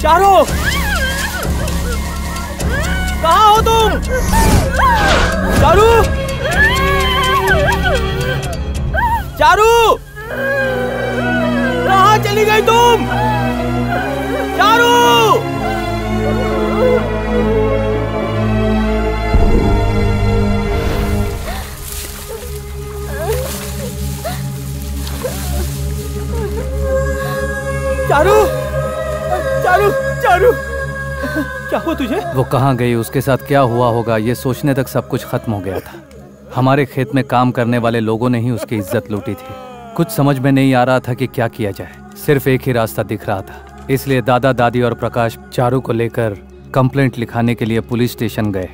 चारू, कहाँ हो तुम? चारू, चारू, कहाँ चली गई तुम? चारू! चारू, चारू, चारू, क्या हुआ तुझे? वो कहाँ गई, उसके साथ क्या हुआ होगा, ये सोचने तक सब कुछ खत्म हो गया था। हमारे खेत में काम करने वाले लोगों ने ही उसकी इज्जत लूटी थी। कुछ समझ में नहीं आ रहा था कि क्या किया जाए। सिर्फ एक ही रास्ता दिख रहा था, इसलिए दादा दादी और प्रकाश चारू को लेकर कंप्लेंट लिखाने के लिए पुलिस स्टेशन गए।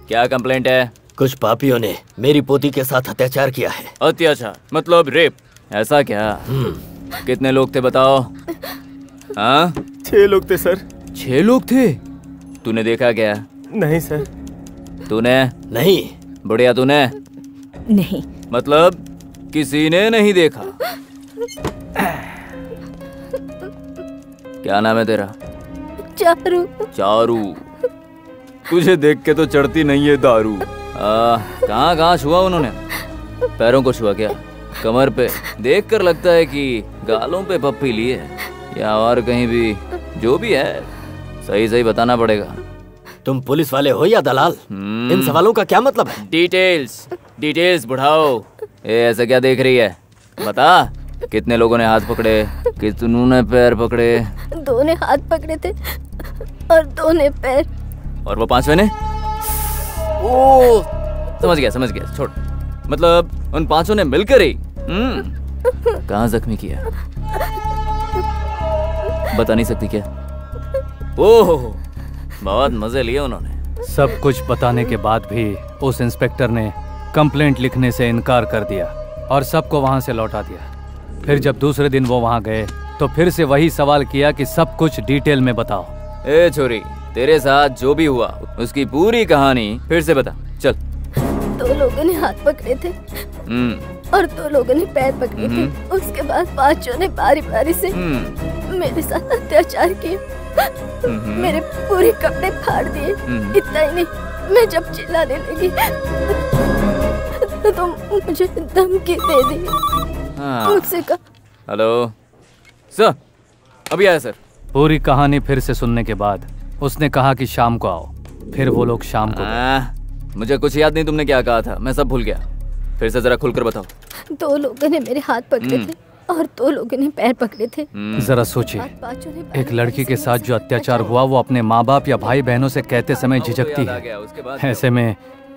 क्या कंप्लेंट है? कुछ पापियों ने मेरी पोती के साथ अत्याचार किया है। अत्याचार मतलब रेप? ऐसा क्या? कितने लोग थे बताओ? हाँ, 6 लोग थे सर। 6 लोग थे? तूने देखा क्या? नहीं सर। तूने? नहीं। बुढ़िया तूने? नहीं। मतलब किसी ने नहीं देखा? क्या नाम है तेरा? चारू। चारू, तुझे देख के तो चढ़ती नहीं है दारू। कहाँ कहाँ छुआ उन्होंने? पैरों को छुआ क्या? कमर पे? देख कर लगता है कि गालों पे पप्पी ली है, या और कहीं भी। जो भी है सही सही बताना पड़ेगा। तुम पुलिस वाले हो या दलाल? इन सवालों का क्या मतलब है? डिटेल्स, डिटेल्स बढ़ाओ। ऐसा क्या देख रही है? बता, कितने लोगों ने हाथ पकड़े, कितनों ने पैर पकड़े? 2 ने हाथ पकड़े थे और 2 ने पैर। और वो 5वें ने? ओ, समझ गया, छोड़। मतलब उन 5 ने मिलकर ही कहाँ जख्मी किया? बता नहीं सकती क्या? ओह, बहुत मजे लिए उन्होंने। सब कुछ बताने के बाद भी उस इंस्पेक्टर ने कंप्लेंट लिखने से इनकार कर दिया और सबको वहां से लौटा दिया। फिर जब दूसरे दिन वो वहां गए तो फिर से वही सवाल किया कि सब कुछ डिटेल में बताओ। ए छोरी, तेरे साथ जो भी हुआ उसकी पूरी कहानी फिर से बता, चल। 2 लोगों ने हाथ पकड़े थे और 2 लोगों ने पैर पकड़े थे। उसके बाद 5 ने बारी बारी से मेरे साथ अत्याचार किए। मेरे पूरे कपड़े फाड़ दिए। इतना ही नहीं, मैं जब चिल्लाने लगी तो मुझे धमकी दे दी। मुझसे कहा, हेलो सर, अभी आया सर। पूरी कहानी फिर से सुनने के बाद उसने कहा कि शाम को आओ। फिर वो लोग शाम को गए। मुझे कुछ याद नहीं तुमने क्या कहा था, मैं सब भूल गया। फिर से जरा खुलकर बताओ। 2 लोगों ने मेरे हाथ पकड़े थे और 2 लोगों ने पैर पकड़े थे। जरा सोचिए, एक लड़की के साथ जो अत्याचार हुआ वो अपने माँ बाप या भाई बहनों से कहते समय झिझकती है। ऐसे में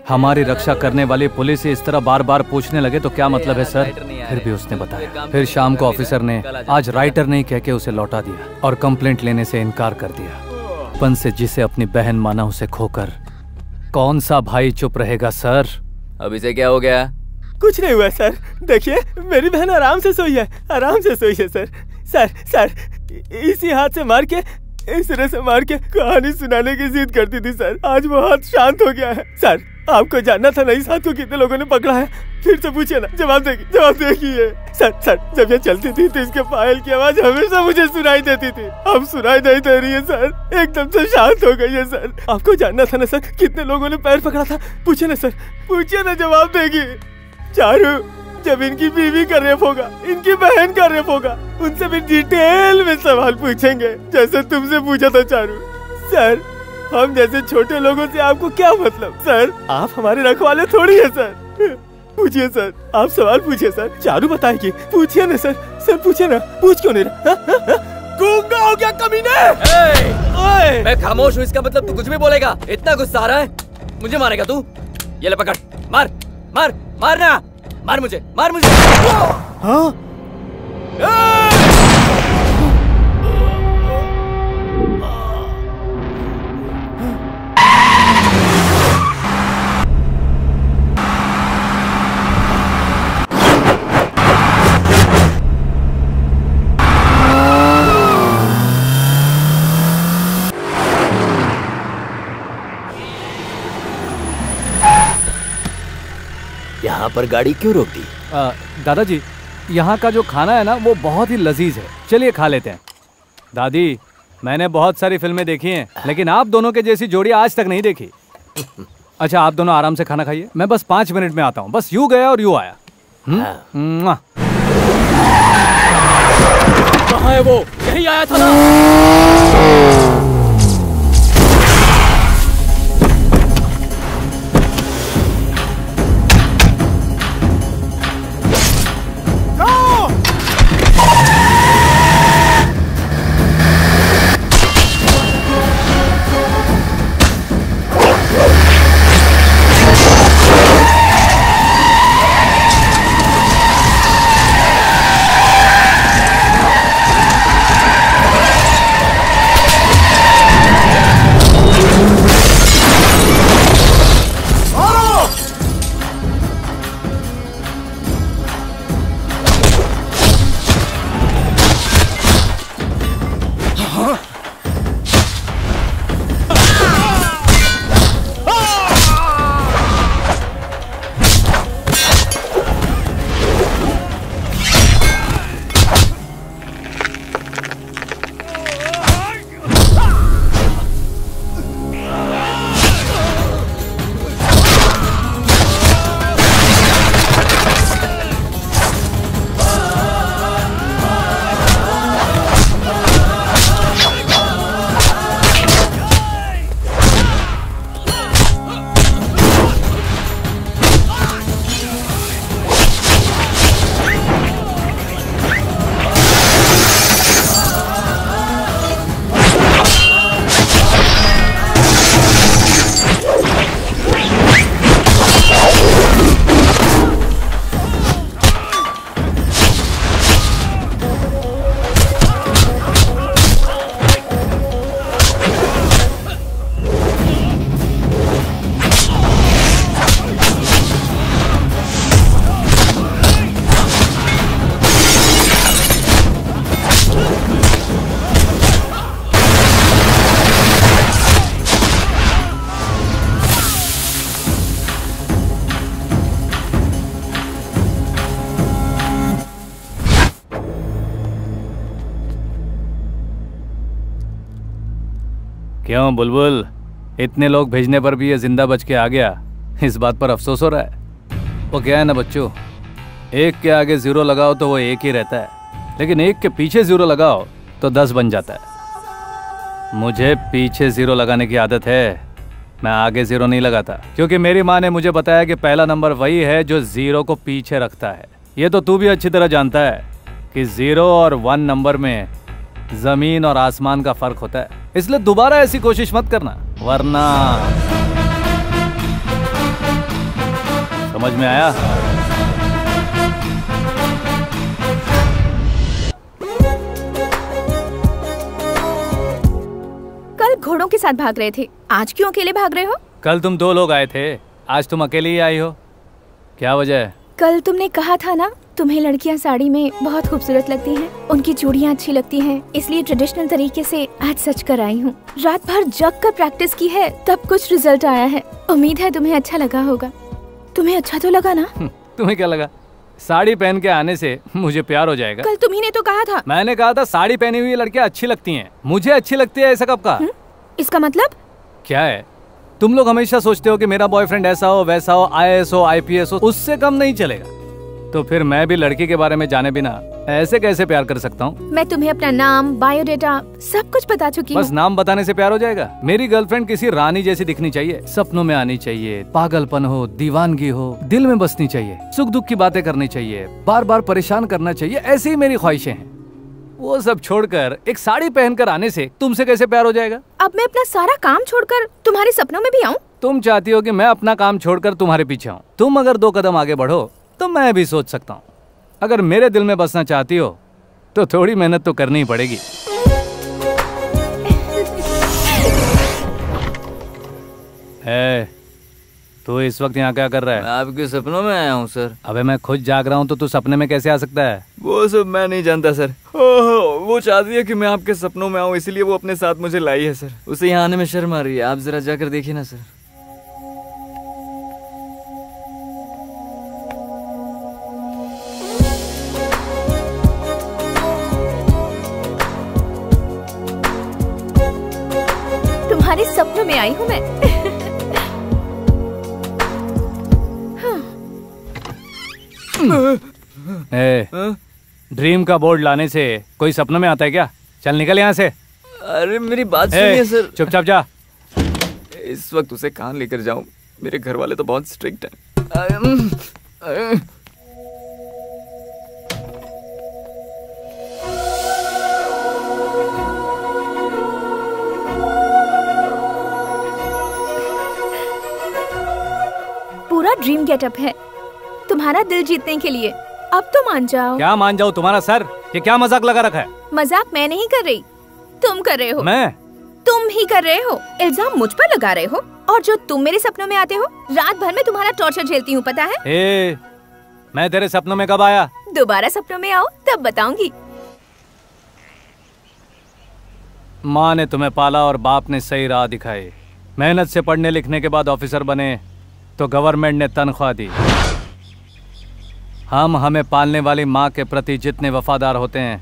हमारी रक्षा करने वाली पुलिस से इस तरह बार बार पूछने लगे तो क्या मतलब है सर? फिर भी उसने बताया। फिर शाम को ऑफिसर ने आज राइटर नहीं कह के उसे लौटा दिया और कंप्लेंट लेने से इनकार कर दिया। बचपन से जिसे अपनी बहन माना उसे खोकर कौन सा भाई चुप रहेगा सर? अब इसे क्या हो गया? कुछ नहीं हुआ सर। देखिए, मेरी बहन आराम से सोई है, आराम से सोई है सर। सर, इसी हाथ से मार के, इस तरह से मार के कहानी सुनाने की जिद करती थी सर। आज वो हाथ शांत हो गया है सर। आपको जानना था ना इस हाथ को कितने लोगों ने पकड़ा है? फिर से पूछिए ना, जवाब देखिए। सर, जब ये चलती थी तो इसके पायल की आवाज हमेशा मुझे सुनाई देती थी। अब सुनाई नहीं दे रही है सर, एकदम से शांत हो गई है सर। आपको जानना था ना सर, कितने लोगों ने पैर पकड़ा था? पूछिए ना सर, पूछिए ना, जवाब देगी। चारू, जब इनकी बीवी का रेप होगा, इनकी बहन का रेप होगा, उनसे भी डिटेल में सवाल पूछेंगे, जैसे तुमसे पूछा था चारू। सर, हम जैसे छोटे लोगों से आपको क्या मतलब? सर, आप हमारे रखवाले थोड़ी है सर। पूछिए सर, आप सवाल पूछिए सर। चारू बताएगी, पूछिए ना सर। सर पूछिए ना, पूछ क्यों नहीं रहा? गूंगा हो गया कमीने? मैं खामोश हूँ, इसका मतलब तू कुछ भी बोलेगा? इतना गुस्सा आ रहा है? मुझे मारेगा तू? ये ले पकड़, मारना, मार मुझे। हाँ? यहाँ पर गाड़ी क्यों रोक दी? दादाजी, यहाँ का जो खाना है ना वो बहुत ही लजीज है, चलिए खा लेते हैं। दादी, मैंने बहुत सारी फिल्में देखी हैं, लेकिन आप दोनों के जैसी जोड़ी आज तक नहीं देखी। अच्छा, आप दोनों आराम से खाना खाइए, मैं बस 5 मिनट में आता हूँ। बस यूँ गया और यूँ आया। कहाँ है वो? यही आया था ना। क्यों बुलबुल, इतने लोग भेजने पर भी ये जिंदा बच के आ गया, इस बात पर अफसोस हो रहा है? वो क्या है ना बच्चों, एक के आगे 0 लगाओ तो वो 1 ही रहता है, लेकिन 1 के पीछे 0 लगाओ तो 10 बन जाता है। मुझे पीछे 0 लगाने की आदत है, मैं आगे 0 नहीं लगाता, क्योंकि मेरी माँ ने मुझे बताया कि पहला नंबर वही है जो 0 को पीछे रखता है। ये तो तू भी अच्छी तरह जानता है कि 0 और 1 नंबर में जमीन और आसमान का फर्क होता है, इसलिए दोबारा ऐसी कोशिश मत करना, वरना। समझ में आया? कल घोड़ों के साथ भाग रहे थे, आज क्यों अकेले भाग रहे हो? कल तुम 2 लोग आए थे, आज तुम अकेले ही आई हो, क्या वजह है? कल तुमने कहा था ना तुम्हें लड़कियां साड़ी में बहुत खूबसूरत लगती हैं, उनकी चूड़ियां अच्छी लगती हैं, इसलिए ट्रेडिशनल तरीके से आज सच कर आई हूँ। रात भर जग कर प्रैक्टिस की है, तब कुछ रिजल्ट आया है। उम्मीद है तुम्हें अच्छा लगा होगा। तुम्हें अच्छा तो लगा ना? तुम्हें क्या लगा? साड़ी पहन के आने से मुझे प्यार हो जाएगा? कल तुम्ही ने तो कहा था। मैंने कहा था साड़ी पहनी हुई लड़कियां अच्छी लगती हैं, मुझे अच्छी लगती है, ऐसा कब कहा? इसका मतलब क्या है? तुम लोग हमेशा सोचते हो कि मेरा बॉयफ्रेंड ऐसा हो वैसा हो, IAS हो IPS हो, उससे कम नहीं चलेगा। तो फिर मैं भी लड़की के बारे में जाने बिना ऐसे कैसे प्यार कर सकता हूँ? मैं तुम्हें अपना नाम, बायोडेटा सब कुछ बता चुकी हूँ। बस नाम बताने से प्यार हो जाएगा? मेरी गर्लफ्रेंड किसी रानी जैसी दिखनी चाहिए, सपनों में आनी चाहिए, पागलपन हो, दीवानगी हो, दिल में बसनी चाहिए, सुख दुख की बातें करनी चाहिए, बार बार परेशान करना चाहिए, ऐसी ही मेरी ख्वाहिशें हैं। वो सब छोड़कर एक साड़ी पहनकर आने से तुमसे कैसे प्यार हो जाएगा? अब मैं अपना सारा काम छोड़कर तुम्हारे सपनों में भी आऊँ? तुम चाहती हो कि मैं अपना काम छोड़कर तुम्हारे पीछे आऊँ? तुम अगर 2 कदम आगे बढ़ो तो मैं भी सोच सकता हूँ। अगर मेरे दिल में बसना चाहती हो तो थोड़ी मेहनत तो करनी ही पड़ेगी। तू इस वक्त यहाँ क्या कर रहा है? मैं आपके सपनों में आया हूँ सर। अबे मैं खुद जाग रहा हूँ तो तू सपने में कैसे आ सकता है? वो सब मैं नहीं जानता सर। वो चाहती है कि मैं आपके सपनों में आऊँ, इसलिए वो अपने साथ मुझे लाई है सर। उसे यहाँ आने में शर्म आ रही है, आप जरा जाकर देखिए ना सर। तुम्हारे सपनों में आई हूँ मैं। ड्रीम का बोर्ड लाने से कोई सपनों में आता है क्या? चल निकल यहाँ से। अरे मेरी बात सुनिए सर। चुपचाप जा। इस वक्त उसे कहाँ लेकर जाऊं? मेरे घर वाले तो बहुत स्ट्रिक्ट हैं। पूरा ड्रीम गेटअप है तुम्हारा दिल जीतने के लिए। अब तो मान जाओ। क्या मान जाओ? तुम्हारा सर ये क्या मजाक लगा रखा है? मजाक मैं नहीं कर रही, तुम कर रहे हो। मैं? तुम ही कर रहे हो। इल्जाम मुझ पर लगा रहे हो। और जो तुम मेरे सपनों में आते हो, रात भर में तुम्हारा टॉर्चर झेलती हूँ, पता है? मैं तेरे सपनों में कब आया? दोबारा सपनों में आओ तब बताऊंगी। माँ ने तुम्हें पाला और बाप ने सही राह दिखाई। मेहनत से पढ़ने लिखने के बाद ऑफिसर बने तो गवर्नमेंट ने तनख्वाह दी। हम हमें पालने वाली माँ के प्रति जितने वफादार होते हैं,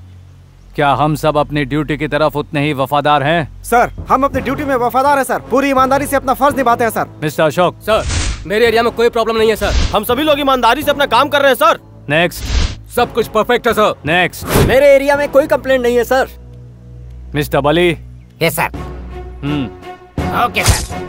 क्या हम सब अपनी ड्यूटी की तरफ उतने ही वफादार हैं? सर, हम अपनी ड्यूटी में वफादार हैं सर। पूरी ईमानदारी से अपना फर्ज निभाते हैं सर। मिस्टर अशोक। सर, मेरे एरिया में कोई प्रॉब्लम नहीं है सर। हम सभी लोग ईमानदारी से अपना काम कर रहे हैं सर। नेक्स्ट। सब कुछ परफेक्ट है सर। नेक्स्ट। मेरे एरिया में कोई कंप्लेंट नहीं है sir. Mister Bali. Yes sir. Okay sir.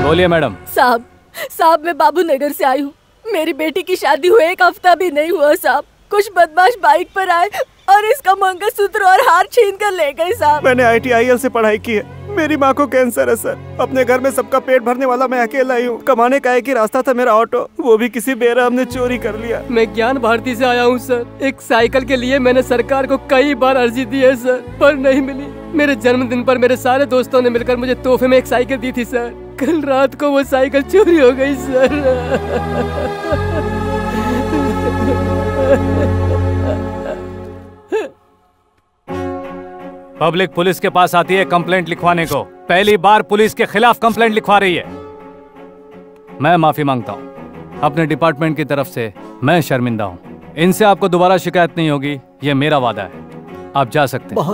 बोलिए मैडम। साहब मैं बाबू नगर से आई हूँ। मेरी बेटी की शादी हुए 1 हफ्ता भी नहीं हुआ साहब। कुछ बदमाश बाइक पर आए और इसका मंगलसूत्र और हार छीन कर ले गए साहब। मैंने ITIL से पढ़ाई की है। मेरी माँ को कैंसर है सर। अपने घर में सबका पेट भरने वाला मैं अकेला ही हूँ। कमाने का एक ही रास्ता था मेरा ऑटो, वो भी किसी बेरहम ने चोरी कर लिया। मैं ज्ञान भारती से आया हूँ सर। एक साइकिल के लिए मैंने सरकार को कई बार अर्जी दी है सर, पर नहीं मिली। मेरे जन्मदिन पर मेरे सारे दोस्तों ने मिलकर मुझे तोहफे में एक साइकिल दी थी सर। कल रात को वो साइकिल चोरी हो गई सर। पब्लिक पुलिस के पास आती है कंप्लेंट लिखवाने को। पहली बार पुलिस के खिलाफ कंप्लेंट लिखवा रही है। मैं माफी मांगता हूँ। अपने डिपार्टमेंट की तरफ से मैं शर्मिंदा हूँ। इनसे आपको दोबारा शिकायत नहीं होगी, ये मेरा वादा है। आप जा सकते हैं।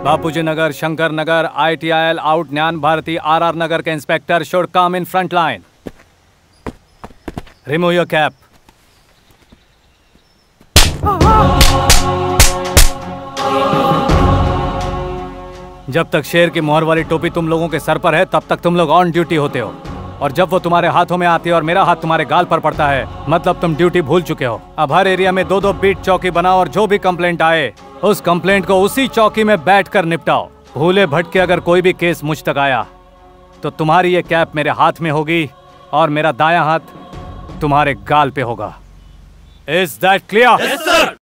बापूजी नगर, शंकर नगर, ITIL आउट, ज्ञान भारती, RR नगर के inspector should come in front line. Remove your cap. जब तक शेर की मोहर वाली टोपी तुम लोगों के सर पर है, तब तक तुम लोग ऑन ड्यूटी होते हो। और जब वो तुम्हारे हाथों में आती है और मेरा हाथ तुम्हारे गाल पर पड़ता है, मतलब तुम ड्यूटी भूल चुके हो। अब हर एरिया में 2-2 बीट चौकी बनाओ और जो भी कंप्लेंट आए, उस कंप्लेंट को उसी चौकी में बैठकर निपटाओ। भूले भटके अगर कोई भी केस मुझ तक आया, तो तुम्हारी ये कैप मेरे हाथ में होगी और मेरा दायां हाथ तुम्हारे गाल पे होगा। Is that clear? Yes, sir.